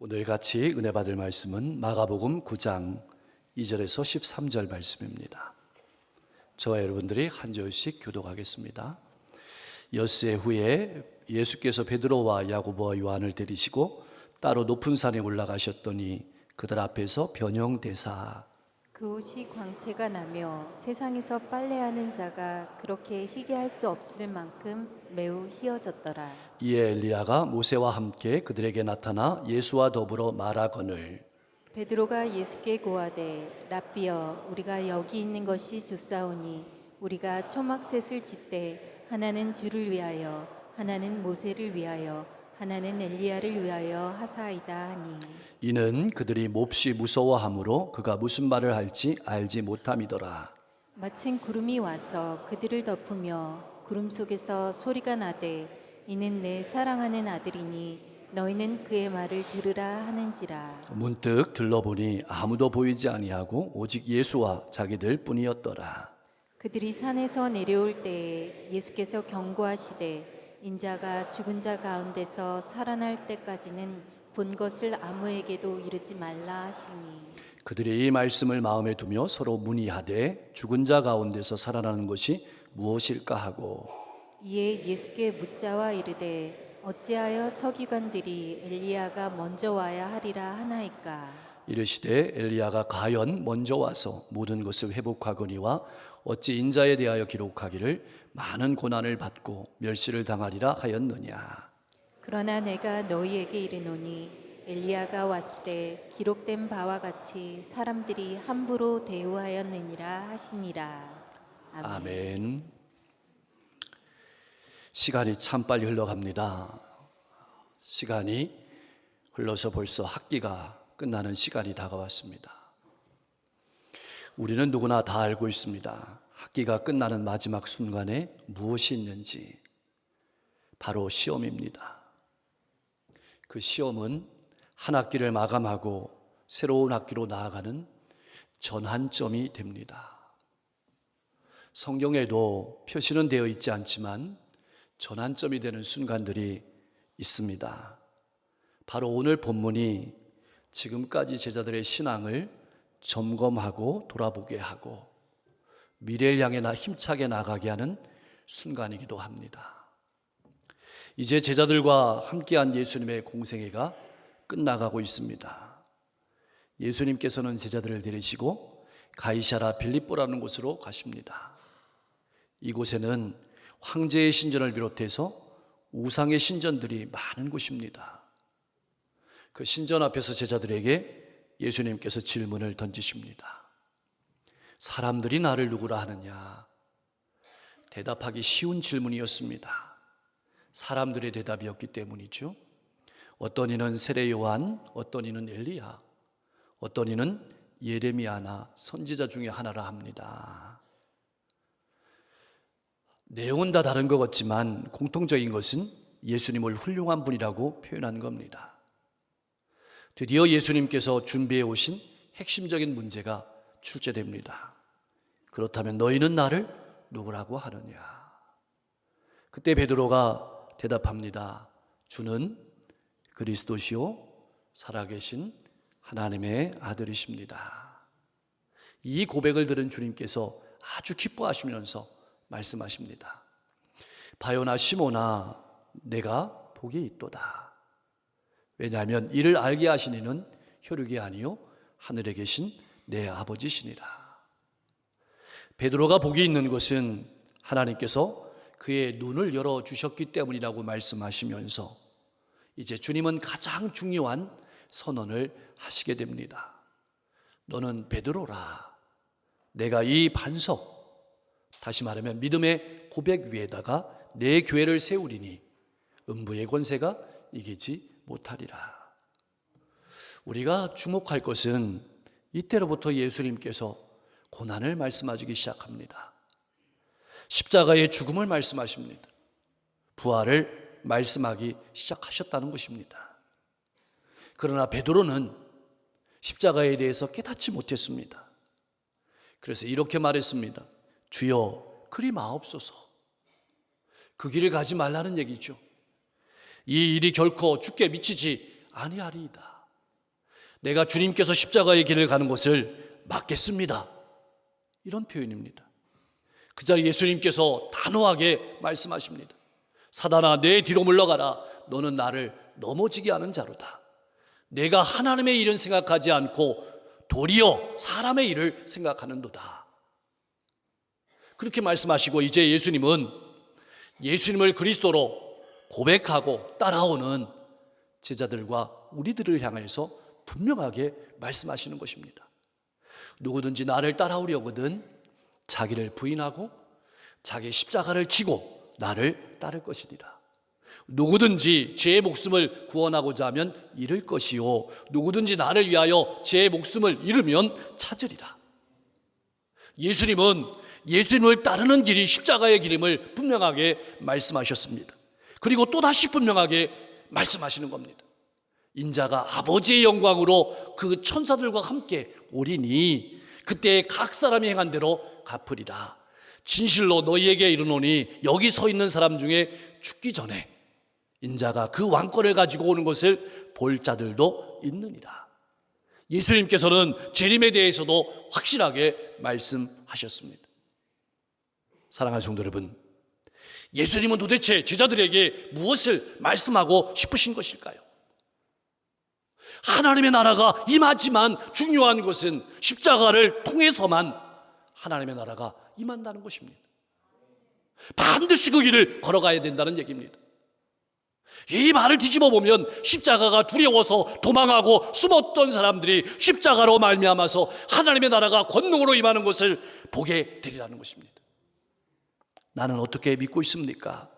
오늘 같이 은혜 받을 말씀은 마가복음 9장 2절에서 13절 말씀입니다. 저와 여러분들이 한 절씩 교독하겠습니다. 엿새 후에 예수께서 베드로와 야고보와 요한을 데리시고 따로 높은 산에 올라가셨더니 그들 앞에서 변형되사 그 옷이 광채가 나며 세상에서 빨래하는 자가 그렇게 희게 할 수 없을 만큼 매우 희어졌더라. 이에 엘리야가 모세와 함께 그들에게 나타나 예수와 더불어 말하거늘 베드로가 예수께 고하되 랍비여, 우리가 여기 있는 것이 좋사오니 우리가 초막셋을 짓되 하나는 주를 위하여 하나는 모세를 위하여 하나는 엘리야를 위하여 하사이다 하니, 이는 그들이 몹시 무서워하므로 그가 무슨 말을 할지 알지 못함이더라. 마침 구름이 와서 그들을 덮으며 구름 속에서 소리가 나되 이는 내 사랑하는 아들이니 너희는 그의 말을 들으라 하는지라. 문득 들러보니 아무도 보이지 아니하고 오직 예수와 자기들 뿐이었더라. 그들이 산에서 내려올 때에 예수께서 경고하시되 인자가 죽은 자 가운데서 살아날 때까지는 본 것을 아무에게도 이르지 말라 하시니, 그들이 이 말씀을 마음에 두며 서로 문의하되 죽은 자 가운데서 살아나는 것이 무엇일까 하고, 이에 예수께 묻자와 이르되 어찌하여 서기관들이 엘리야가 먼저 와야 하리라 하나이까. 이르시되 엘리야가 과연 먼저 와서 모든 것을 회복하거니와 어찌 인자에 대하여 기록하기를 많은 고난을 받고 멸시를 당하리라 하였느냐. 그러나 내가 너희에게 이르노니 엘리야가 왔을 때 기록된 바와 같이 사람들이 함부로 대우하였느니라 하시니라. 아멘. 아멘. 시간이 참 빨리 흘러갑니다. 시간이 흘러서 벌써 학기가 끝나는 시간이 다가왔습니다. 우리는 누구나 다 알고 있습니다. 학기가 끝나는 마지막 순간에 무엇이 있는지. 바로 시험입니다. 그 시험은 한 학기를 마감하고 새로운 학기로 나아가는 전환점이 됩니다. 성경에도 표시는 되어 있지 않지만 전환점이 되는 순간들이 있습니다. 바로 오늘 본문이 지금까지 제자들의 신앙을 점검하고 돌아보게 하고 미래를 향해 힘차게 나가게 하는 순간이기도 합니다. 이제 제자들과 함께한 예수님의 공생애가 끝나가고 있습니다. 예수님께서는 제자들을 데리시고 가이사랴 빌립보라는 곳으로 가십니다. 이곳에는 황제의 신전을 비롯해서 우상의 신전들이 많은 곳입니다. 그 신전 앞에서 제자들에게 예수님께서 질문을 던지십니다. 사람들이 나를 누구라 하느냐? 대답하기 쉬운 질문이었습니다. 사람들의 대답이었기 때문이죠. 어떤 이는 세례 요한, 어떤 이는 엘리야, 어떤 이는 예레미야나 선지자 중에 하나라 합니다. 내용은 다 다른 것 같지만 공통적인 것은 예수님을 훌륭한 분이라고 표현한 겁니다. 드디어 예수님께서 준비해 오신 핵심적인 문제가 출제됩니다. 그렇다면 너희는 나를 누구라고 하느냐? 그때 베드로가 대답합니다. 주는 그리스도시요 살아계신 하나님의 아들이십니다. 이 고백을 들은 주님께서 아주 기뻐하시면서 말씀하십니다. 바요나 시몬아, 내가 복이 있도다. 왜냐하면 이를 알게 하신 이는 혈육이 아니요 하늘에 계신 내 아버지시니라. 베드로가 복이 있는 것은 하나님께서 그의 눈을 열어주셨기 때문이라고 말씀하시면서 이제 주님은 가장 중요한 선언을 하시게 됩니다. 너는 베드로라. 내가 이 반석, 다시 말하면 믿음의 고백 위에다가 내 교회를 세우리니 음부의 권세가 이기지 못하리라. 우리가 주목할 것은 이때로부터 예수님께서 고난을 말씀하시기 시작합니다. 십자가의 죽음을 말씀하십니다. 부활을 말씀하기 시작하셨다는 것입니다. 그러나 베드로는 십자가에 대해서 깨닫지 못했습니다. 그래서 이렇게 말했습니다. 주여, 그리 마옵소서. 그 길을 가지 말라는 얘기죠. 이 일이 결코 주께 미치지 아니하리이다. 내가 주님께서 십자가의 길을 가는 것을 막겠습니다. 이런 표현입니다. 그 자리에 예수님께서 단호하게 말씀하십니다. 사단아, 내 뒤로 물러가라. 너는 나를 넘어지게 하는 자로다. 내가 하나님의 일은 생각하지 않고 도리어 사람의 일을 생각하는도다. 그렇게 말씀하시고 이제 예수님은 예수님을 그리스도로 고백하고 따라오는 제자들과 우리들을 향해서 분명하게 말씀하시는 것입니다. 누구든지 나를 따라오려거든 자기를 부인하고 자기 십자가를 지고 나를 따를 것이니라. 누구든지 제 목숨을 구원하고자 하면 잃을 것이요 누구든지 나를 위하여 제 목숨을 잃으면 찾으리라. 예수님은 예수님을 따르는 길이 십자가의 길임을 분명하게 말씀하셨습니다. 그리고 또다시 분명하게 말씀하시는 겁니다. 인자가 아버지의 영광으로 그 천사들과 함께 오리니 그때 각 사람이 행한 대로 갚으리라. 진실로 너희에게 이르노니 여기 서 있는 사람 중에 죽기 전에 인자가 그 왕권을 가지고 오는 것을 볼 자들도 있느니라. 예수님께서는 재림에 대해서도 확실하게 말씀하셨습니다. 사랑하는 성도 여러분, 예수님은 도대체 제자들에게 무엇을 말씀하고 싶으신 것일까요? 하나님의 나라가 임하지만 중요한 것은 십자가를 통해서만 하나님의 나라가 임한다는 것입니다. 반드시 그 길을 걸어가야 된다는 얘기입니다. 이 말을 뒤집어 보면 십자가가 두려워서 도망하고 숨었던 사람들이 십자가로 말미암아서 하나님의 나라가 권능으로 임하는 것을 보게 되리라는 것입니다. 나는 어떻게 믿고 있습니까?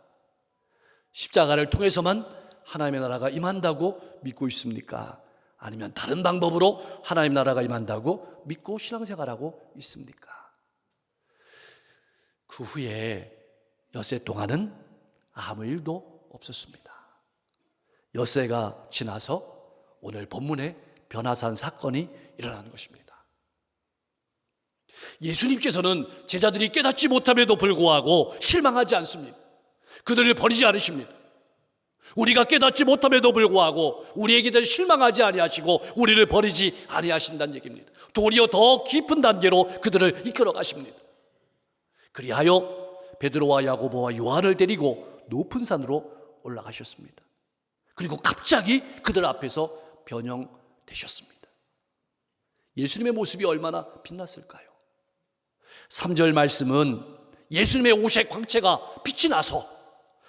십자가를 통해서만 하나님의 나라가 임한다고 믿고 있습니까? 아니면 다른 방법으로 하나님 나라가 임한다고 믿고 신앙생활하고 있습니까? 그 후에 엿새 동안은 아무 일도 없었습니다. 엿새가 지나서 오늘 본문에 변화산 사건이 일어나는 것입니다. 예수님께서는 제자들이 깨닫지 못함에도 불구하고 실망하지 않습니다. 그들을 버리지 않으십니다. 우리가 깨닫지 못함에도 불구하고 우리에게 대해 실망하지 아니하시고 우리를 버리지 아니하신다는 얘기입니다. 도리어 더 깊은 단계로 그들을 이끌어 가십니다. 그리하여 베드로와 야고보와 요한을 데리고 높은 산으로 올라가셨습니다. 그리고 갑자기 그들 앞에서 변형되셨습니다. 예수님의 모습이 얼마나 빛났을까요? 3절 말씀은 예수님의 옷의 광채가 빛이 나서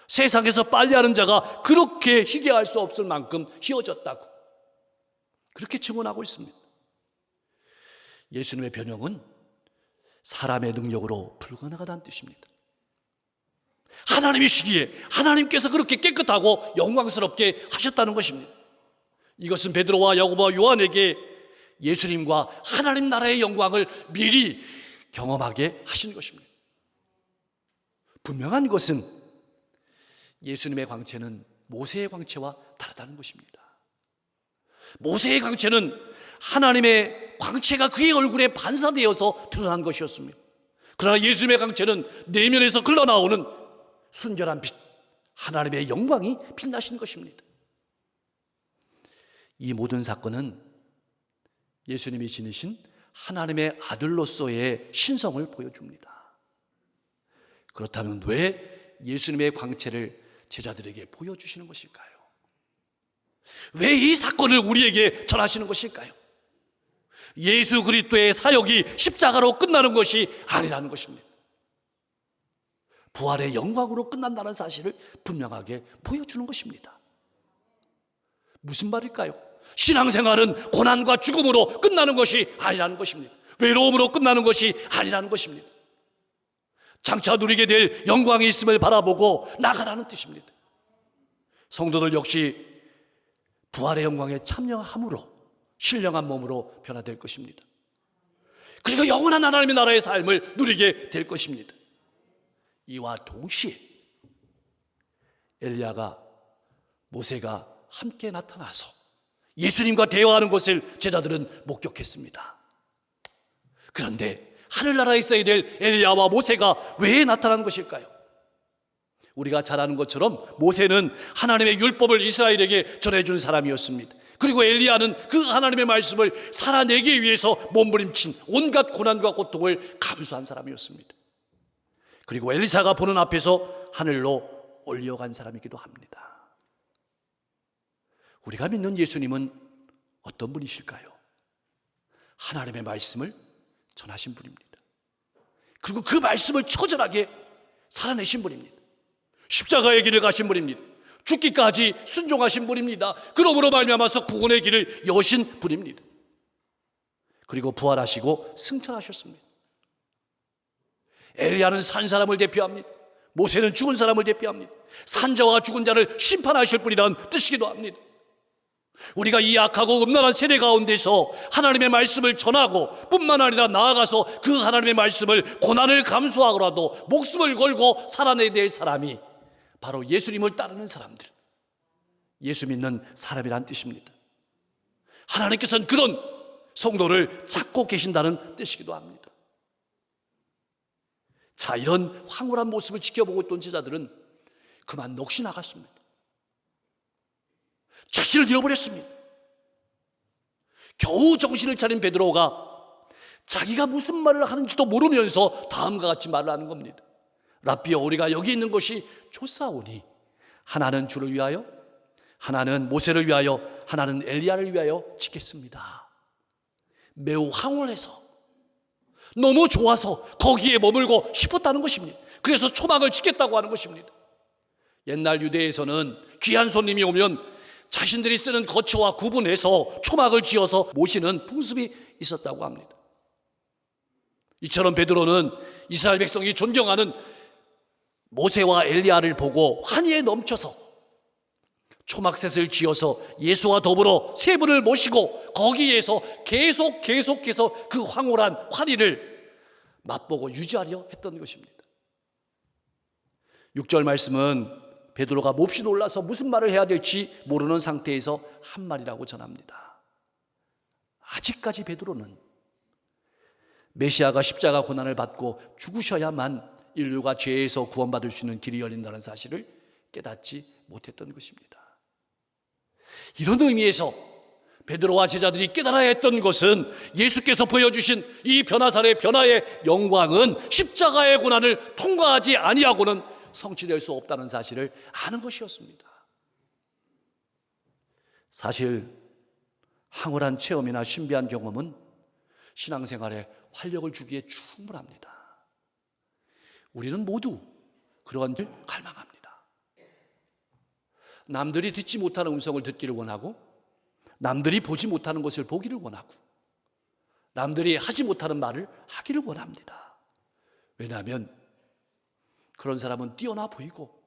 세상에서 빨래하는 자가 그렇게 희게할 수 없을 만큼 희어졌다고 그렇게 증언하고 있습니다. 예수님의 변형은 사람의 능력으로 불가능하다는 뜻입니다. 하나님이시기에 하나님께서 그렇게 깨끗하고 영광스럽게 하셨다는 것입니다. 이것은 베드로와 야고보와 요한에게 예수님과 하나님 나라의 영광을 미리 경험하게 하신 것입니다. 분명한 것은 예수님의 광채는 모세의 광채와 다르다는 것입니다. 모세의 광채는 하나님의 광채가 그의 얼굴에 반사되어서 드러난 것이었습니다. 그러나 예수님의 광채는 내면에서 흘러나오는 순결한 빛, 하나님의 영광이 빛나신 것입니다. 이 모든 사건은 예수님이 지니신 하나님의 아들로서의 신성을 보여줍니다. 그렇다면 왜 예수님의 광채를 제자들에게 보여주시는 것일까요? 왜 이 사건을 우리에게 전하시는 것일까요? 예수 그리스도의 사역이 십자가로 끝나는 것이 아니라는 것입니다. 부활의 영광으로 끝난다는 사실을 분명하게 보여주는 것입니다. 무슨 말일까요? 신앙생활은 고난과 죽음으로 끝나는 것이 아니라는 것입니다. 외로움으로 끝나는 것이 아니라는 것입니다. 장차 누리게 될 영광이 있음을 바라보고 나가라는 뜻입니다. 성도들 역시 부활의 영광에 참여함으로 신령한 몸으로 변화될 것입니다. 그리고 영원한 하나님의 나라의 삶을 누리게 될 것입니다. 이와 동시에 엘리야가 모세가 함께 나타나서 예수님과 대화하는 것을 제자들은 목격했습니다. 그런데 하늘나라에 있어야 될 엘리야와 모세가 왜 나타난 것일까요? 우리가 잘 아는 것처럼 모세는 하나님의 율법을 이스라엘에게 전해준 사람이었습니다. 그리고 엘리야는 그 하나님의 말씀을 살아내기 위해서 몸부림친 온갖 고난과 고통을 감수한 사람이었습니다. 그리고 엘리사가 보는 앞에서 하늘로 올려간 사람이기도 합니다. 우리가 믿는 예수님은 어떤 분이실까요? 하나님의 말씀을 전하신 분입니다. 그리고 그 말씀을 처절하게 살아내신 분입니다. 십자가의 길을 가신 분입니다. 죽기까지 순종하신 분입니다. 그러므로 말미암아서 구원의 길을 여신 분입니다. 그리고 부활하시고 승천하셨습니다. 엘리야는 산 사람을 대표합니다. 모세는 죽은 사람을 대표합니다. 산자와 죽은 자를 심판하실 분이라는 뜻이기도 합니다. 우리가 이 악하고 음란한 세대 가운데서 하나님의 말씀을 전하고 뿐만 아니라 나아가서 그 하나님의 말씀을 고난을 감수하고라도 목숨을 걸고 살아내야 될 사람이 바로 예수님을 따르는 사람들, 예수 믿는 사람이란 뜻입니다. 하나님께서는 그런 성도를 찾고 계신다는 뜻이기도 합니다. 자, 이런 황홀한 모습을 지켜보고 있던 제자들은 그만 넋이 나갔습니다. 자신을 잃어버렸습니다. 겨우 정신을 차린 베드로가 자기가 무슨 말을 하는지도 모르면서 다음과 같이 말을 하는 겁니다. 라삐여, 우리가 여기 있는 것이 좋사오니 하나는 주를 위하여, 하나는 모세를 위하여, 하나는 엘리야를 위하여 짓겠습니다. 매우 황홀해서 너무 좋아서 거기에 머물고 싶었다는 것입니다. 그래서 초막을 짓겠다고 하는 것입니다. 옛날 유대에서는 귀한 손님이 오면 자신들이 쓰는 거처와 구분해서 초막을 지어서 모시는 풍습이 있었다고 합니다. 이처럼 베드로는 이스라엘 백성이 존경하는 모세와 엘리야를 보고 환희에 넘쳐서 초막셋을 지어서 예수와 더불어 세 분을 모시고 거기에서 계속해서 그 황홀한 환희를 맛보고 유지하려 했던 것입니다. 6절 말씀은 베드로가 몹시 놀라서 무슨 말을 해야 될지 모르는 상태에서 한 말이라고 전합니다. 아직까지 베드로는 메시아가 십자가 고난을 받고 죽으셔야만 인류가 죄에서 구원받을 수 있는 길이 열린다는 사실을 깨닫지 못했던 것입니다. 이런 의미에서 베드로와 제자들이 깨달아야 했던 것은 예수께서 보여주신 이 변화산의 변화의 영광은 십자가의 고난을 통과하지 아니하고는 성취될 수 없다는 사실을 아는 것이었습니다. 사실 황홀한 체험이나 신비한 경험은 신앙생활에 활력을 주기에 충분합니다. 우리는 모두 그러한 길 갈망합니다. 남들이 듣지 못하는 음성을 듣기를 원하고, 남들이 보지 못하는 것을 보기를 원하고, 남들이 하지 못하는 말을 하기를 원합니다. 왜냐하면 그런 사람은 뛰어나 보이고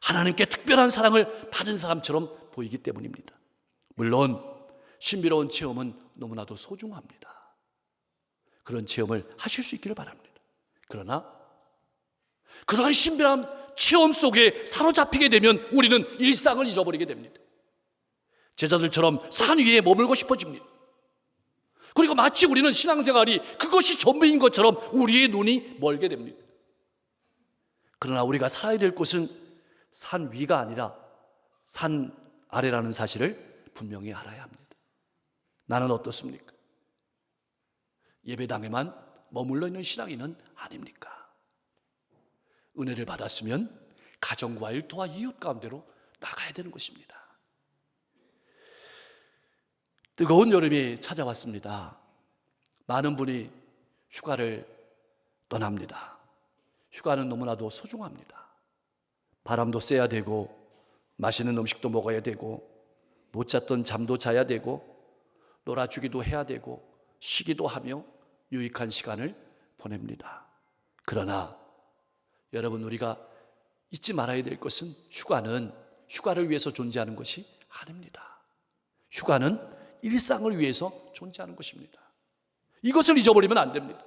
하나님께 특별한 사랑을 받은 사람처럼 보이기 때문입니다. 물론 신비로운 체험은 너무나도 소중합니다. 그런 체험을 하실 수 있기를 바랍니다. 그러나 그러한 신비한 체험 속에 사로잡히게 되면 우리는 일상을 잊어버리게 됩니다. 제자들처럼 산 위에 머물고 싶어집니다. 그리고 마치 우리는 신앙생활이 그것이 전부인 것처럼 우리의 눈이 멀게 됩니다. 그러나 우리가 살아야 될 곳은 산 위가 아니라 산 아래라는 사실을 분명히 알아야 합니다. 나는 어떻습니까? 예배당에만 머물러 있는 신앙인은 아닙니까? 은혜를 받았으면 가정과 일터와 이웃 가운데로 나가야 되는 것입니다. 뜨거운 여름이 찾아왔습니다. 많은 분이 휴가를 떠납니다. 휴가는 너무나도 소중합니다. 바람도 쐬야 되고, 맛있는 음식도 먹어야 되고, 못 잤던 잠도 자야 되고, 놀아주기도 해야 되고, 쉬기도 하며 유익한 시간을 보냅니다. 그러나 여러분, 우리가 잊지 말아야 될 것은 휴가는 휴가를 위해서 존재하는 것이 아닙니다. 휴가는 일상을 위해서 존재하는 것입니다. 이것을 잊어버리면 안 됩니다.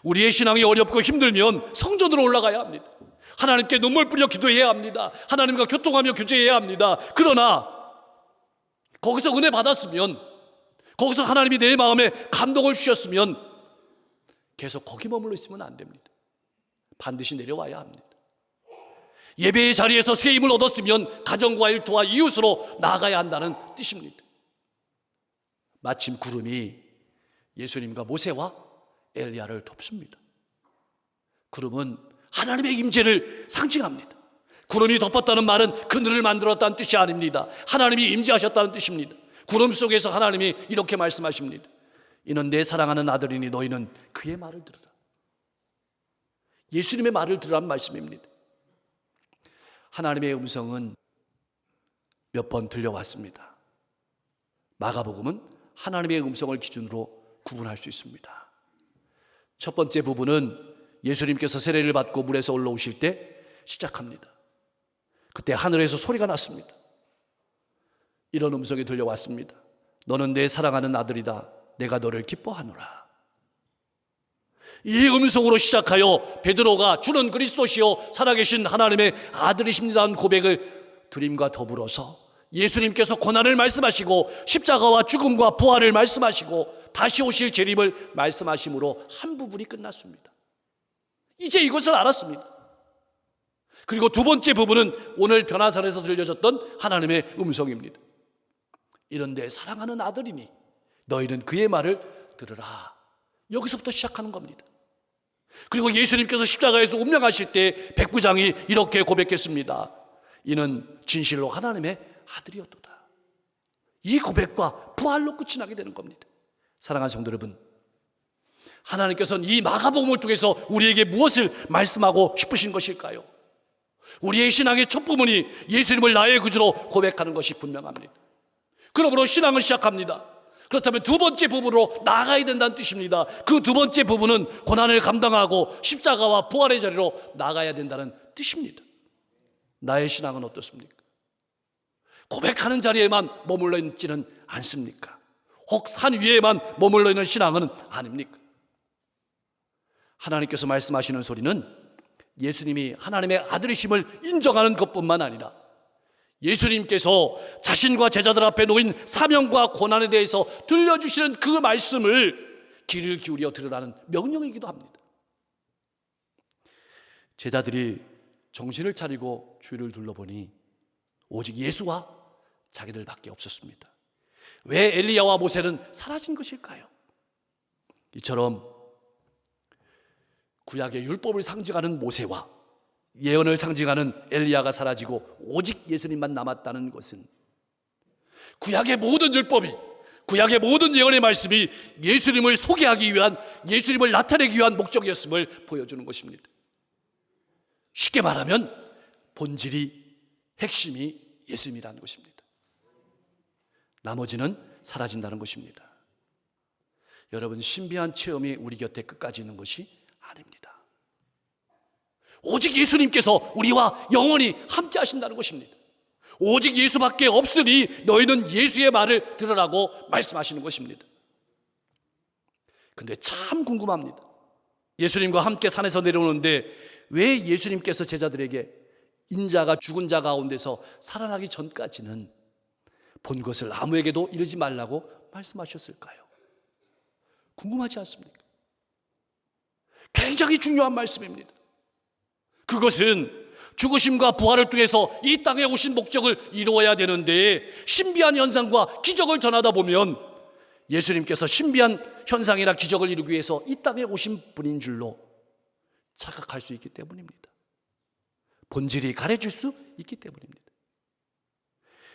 우리의 신앙이 어렵고 힘들면 성전으로 올라가야 합니다. 하나님께 눈물 뿌려 기도해야 합니다. 하나님과 교통하며 교제해야 합니다. 그러나 거기서 은혜 받았으면, 거기서 하나님이 내 마음에 감동을 주셨으면 계속 거기 머물러 있으면 안 됩니다. 반드시 내려와야 합니다. 예배의 자리에서 새 힘을 얻었으면 가정과 일터와 이웃으로 나아가야 한다는 뜻입니다. 마침 구름이 예수님과 모세와 엘리야를 덮습니다. 구름은 하나님의 임재를 상징합니다. 구름이 덮었다는 말은 그늘을 만들었다는 뜻이 아닙니다. 하나님이 임재하셨다는 뜻입니다. 구름 속에서 하나님이 이렇게 말씀하십니다. 이는 내 사랑하는 아들이니 너희는 그의 말을 들으라. 예수님의 말을 들으라는 말씀입니다. 하나님의 음성은 몇 번 들려왔습니다. 마가복음은 하나님의 음성을 기준으로 구분할 수 있습니다. 첫 번째 부분은 예수님께서 세례를 받고 물에서 올라오실 때 시작합니다. 그때 하늘에서 소리가 났습니다. 이런 음성이 들려왔습니다. 너는 내 사랑하는 아들이다. 내가 너를 기뻐하노라. 이 음성으로 시작하여 베드로가 주는 그리스도시요 살아계신 하나님의 아들이십니다는 고백을 드림과 더불어서 예수님께서 고난을 말씀하시고 십자가와 죽음과 부활을 말씀하시고 다시 오실 재림을 말씀하심으로 한 부분이 끝났습니다. 이제 이것을 알았습니다. 그리고 두 번째 부분은 오늘 변화산에서 들려졌던 하나님의 음성입니다. 이런 내 사랑하는 아들이니 너희는 그의 말을 들으라. 여기서부터 시작하는 겁니다. 그리고 예수님께서 십자가에서 운명하실 때 백부장이 이렇게 고백했습니다. 이는 진실로 하나님의 아들이었도다. 이 고백과 부활로 끝이 나게 되는 겁니다. 사랑하는 성도 여러분, 하나님께서는 이 마가복음을 통해서 우리에게 무엇을 말씀하고 싶으신 것일까요? 우리의 신앙의 첫 부분이 예수님을 나의 구주로 고백하는 것이 분명합니다. 그러므로 신앙을 시작합니다. 그렇다면 두 번째 부분으로 나아가야 된다는 뜻입니다. 그 두 번째 부분은 고난을 감당하고 십자가와 부활의 자리로 나아가야 된다는 뜻입니다. 나의 신앙은 어떻습니까? 고백하는 자리에만 머물러 있지는 않습니까? 혹 산 위에만 머물러 있는 신앙은 아닙니까? 하나님께서 말씀하시는 소리는 예수님이 하나님의 아들이심을 인정하는 것뿐만 아니라 예수님께서 자신과 제자들 앞에 놓인 사명과 고난에 대해서 들려주시는 그 말씀을 귀를 기울여 들으라는 명령이기도 합니다. 제자들이 정신을 차리고 주위를 둘러보니 오직 예수와 자기들밖에 없었습니다. 왜 엘리야와 모세는 사라진 것일까요? 이처럼 구약의 율법을 상징하는 모세와 예언을 상징하는 엘리야가 사라지고 오직 예수님만 남았다는 것은 구약의 모든 율법이, 구약의 모든 예언의 말씀이 예수님을 소개하기 위한, 예수님을 나타내기 위한 목적이었음을 보여주는 것입니다. 쉽게 말하면 본질이, 핵심이 예수님이라는 것입니다. 나머지는 사라진다는 것입니다. 여러분, 신비한 체험이 우리 곁에 끝까지 있는 것이 아닙니다. 오직 예수님께서 우리와 영원히 함께 하신다는 것입니다. 오직 예수밖에 없으니 너희는 예수의 말을 들으라고 말씀하시는 것입니다. 근데 참 궁금합니다. 예수님과 함께 산에서 내려오는데 왜 예수님께서 제자들에게 인자가 죽은 자 가운데서 살아나기 전까지는 본 것을 아무에게도 이르지 말라고 말씀하셨을까요? 궁금하지 않습니까? 굉장히 중요한 말씀입니다. 그것은 죽으심과 부활을 통해서 이 땅에 오신 목적을 이루어야 되는데 신비한 현상과 기적을 전하다 보면 예수님께서 신비한 현상이나 기적을 이루기 위해서 이 땅에 오신 분인 줄로 착각할 수 있기 때문입니다. 본질이 가려질 수 있기 때문입니다.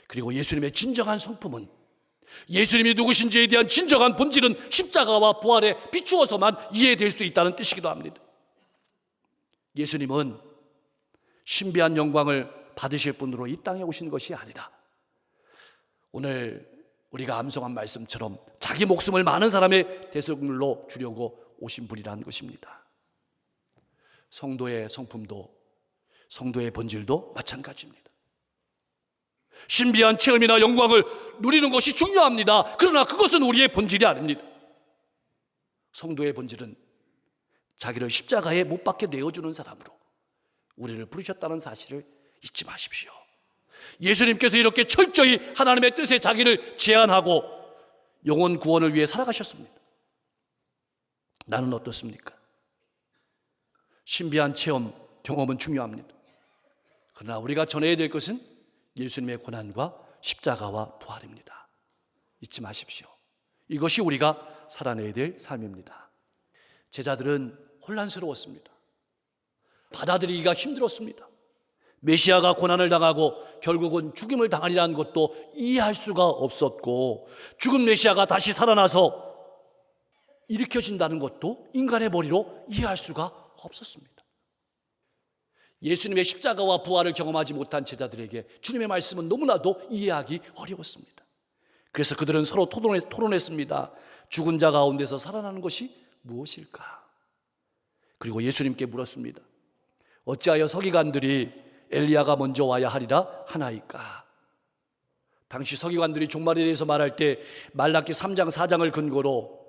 그리고 예수님의 진정한 성품은, 예수님이 누구신지에 대한 진정한 본질은 십자가와 부활에 비추어서만 이해될 수 있다는 뜻이기도 합니다. 예수님은 신비한 영광을 받으실 분으로 이 땅에 오신 것이 아니라 오늘 우리가 암송한 말씀처럼 자기 목숨을 많은 사람의 대속물로 주려고 오신 분이라는 것입니다. 성도의 성품도, 성도의 본질도 마찬가지입니다. 신비한 체험이나 영광을 누리는 것이 중요합니다. 그러나 그것은 우리의 본질이 아닙니다. 성도의 본질은 자기를 십자가에 못 박혀 내어주는 사람으로 우리를 부르셨다는 사실을 잊지 마십시오. 예수님께서 이렇게 철저히 하나님의 뜻에 자기를 제한하고 영혼 구원을 위해 살아가셨습니다. 나는 어떻습니까? 신비한 체험, 경험은 중요합니다. 그러나 우리가 전해야 될 것은 예수님의 고난과 십자가와 부활입니다. 잊지 마십시오. 이것이 우리가 살아내야 될 삶입니다. 제자들은 혼란스러웠습니다. 받아들이기가 힘들었습니다. 메시아가 고난을 당하고 결국은 죽임을 당하리라는 것도 이해할 수가 없었고, 죽은 메시아가 다시 살아나서 일으켜진다는 것도 인간의 머리로 이해할 수가 없었습니다. 예수님의 십자가와 부활을 경험하지 못한 제자들에게 주님의 말씀은 너무나도 이해하기 어려웠습니다. 그래서 그들은 서로 토론했습니다. 죽은 자 가운데서 살아나는 것이 무엇일까? 그리고 예수님께 물었습니다. 어찌하여 서기관들이 엘리야가 먼저 와야 하리라 하나이까? 당시 서기관들이 종말에 대해서 말할 때 말라기 3장 4장을 근거로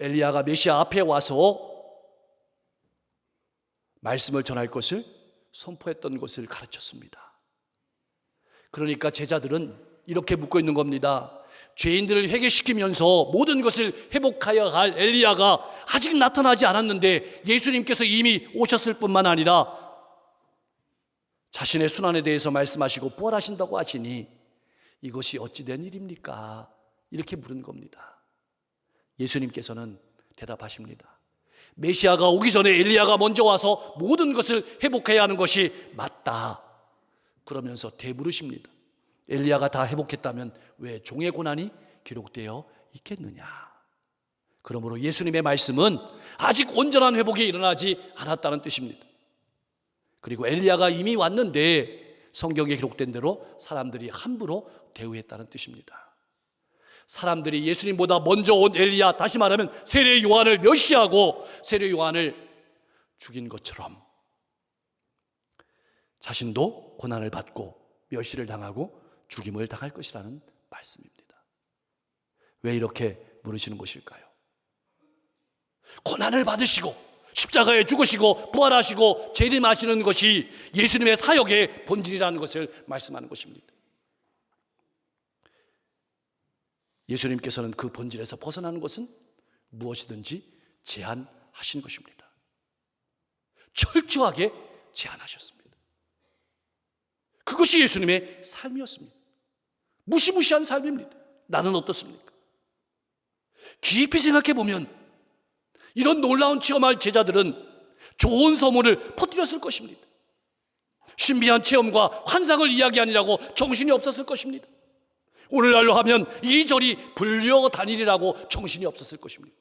엘리야가 메시아 앞에 와서 말씀을 전할 것을 선포했던 것을 가르쳤습니다. 그러니까 제자들은 이렇게 묻고 있는 겁니다. 죄인들을 회개시키면서 모든 것을 회복하여 갈 엘리야가 아직 나타나지 않았는데 예수님께서 이미 오셨을 뿐만 아니라 자신의 순환에 대해서 말씀하시고 부활하신다고 하시니 이것이 어찌 된 일입니까? 이렇게 물은 겁니다. 예수님께서는 대답하십니다. 메시아가 오기 전에 엘리야가 먼저 와서 모든 것을 회복해야 하는 것이 맞다. 그러면서 되물으십니다. 엘리야가 다 회복했다면 왜 종의 고난이 기록되어 있겠느냐? 그러므로 예수님의 말씀은 아직 온전한 회복이 일어나지 않았다는 뜻입니다. 그리고 엘리야가 이미 왔는데 성경에 기록된 대로 사람들이 함부로 대우했다는 뜻입니다. 사람들이 예수님보다 먼저 온 엘리야, 다시 말하면 세례 요한을 멸시하고 세례 요한을 죽인 것처럼 자신도 고난을 받고 멸시를 당하고 죽임을 당할 것이라는 말씀입니다. 왜 이렇게 물으시는 것일까요? 고난을 받으시고 십자가에 죽으시고 부활하시고 재림하시는 것이 예수님의 사역의 본질이라는 것을 말씀하는 것입니다. 예수님께서는 그 본질에서 벗어나는 것은 무엇이든지 제한하신 것입니다. 철저하게 제한하셨습니다. 그것이 예수님의 삶이었습니다. 무시무시한 삶입니다. 나는 어떻습니까? 깊이 생각해 보면 이런 놀라운 체험할 제자들은 좋은 소문을 퍼뜨렸을 것입니다. 신비한 체험과 환상을 이야기하느라고 정신이 없었을 것입니다. 오늘날로 하면 이리저리 불려다니리라고 정신이 없었을 것입니다.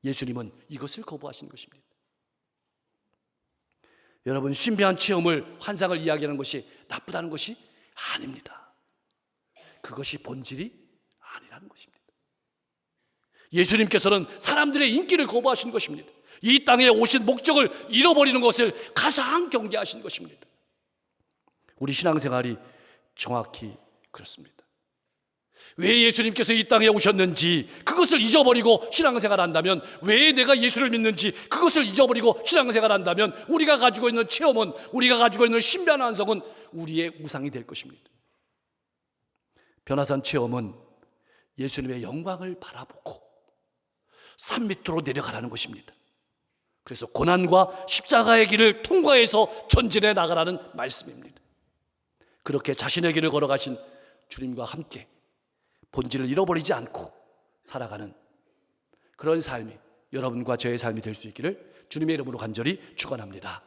예수님은 이것을 거부하신 것입니다. 여러분, 신비한 체험을, 환상을 이야기하는 것이 나쁘다는 것이 아닙니다. 그것이 본질이 아니라는 것입니다. 예수님께서는 사람들의 인기를 거부하신 것입니다. 이 땅에 오신 목적을 잃어버리는 것을 가장 경계하신 것입니다. 우리 신앙생활이 정확히 그렇습니다. 왜 예수님께서 이 땅에 오셨는지 그것을 잊어버리고 신앙생활 한다면, 왜 내가 예수를 믿는지 그것을 잊어버리고 신앙생활 한다면 우리가 가지고 있는 체험은, 우리가 가지고 있는 신비한 환상은 우리의 우상이 될 것입니다. 변화산 체험은 예수님의 영광을 바라보고 산 밑으로 내려가라는 것입니다. 그래서 고난과 십자가의 길을 통과해서 전진해 나가라는 말씀입니다. 그렇게 자신의 길을 걸어가신 주님과 함께 본질을 잃어버리지 않고 살아가는 그런 삶이 여러분과 저의 삶이 될 수 있기를 주님의 이름으로 간절히 축원합니다.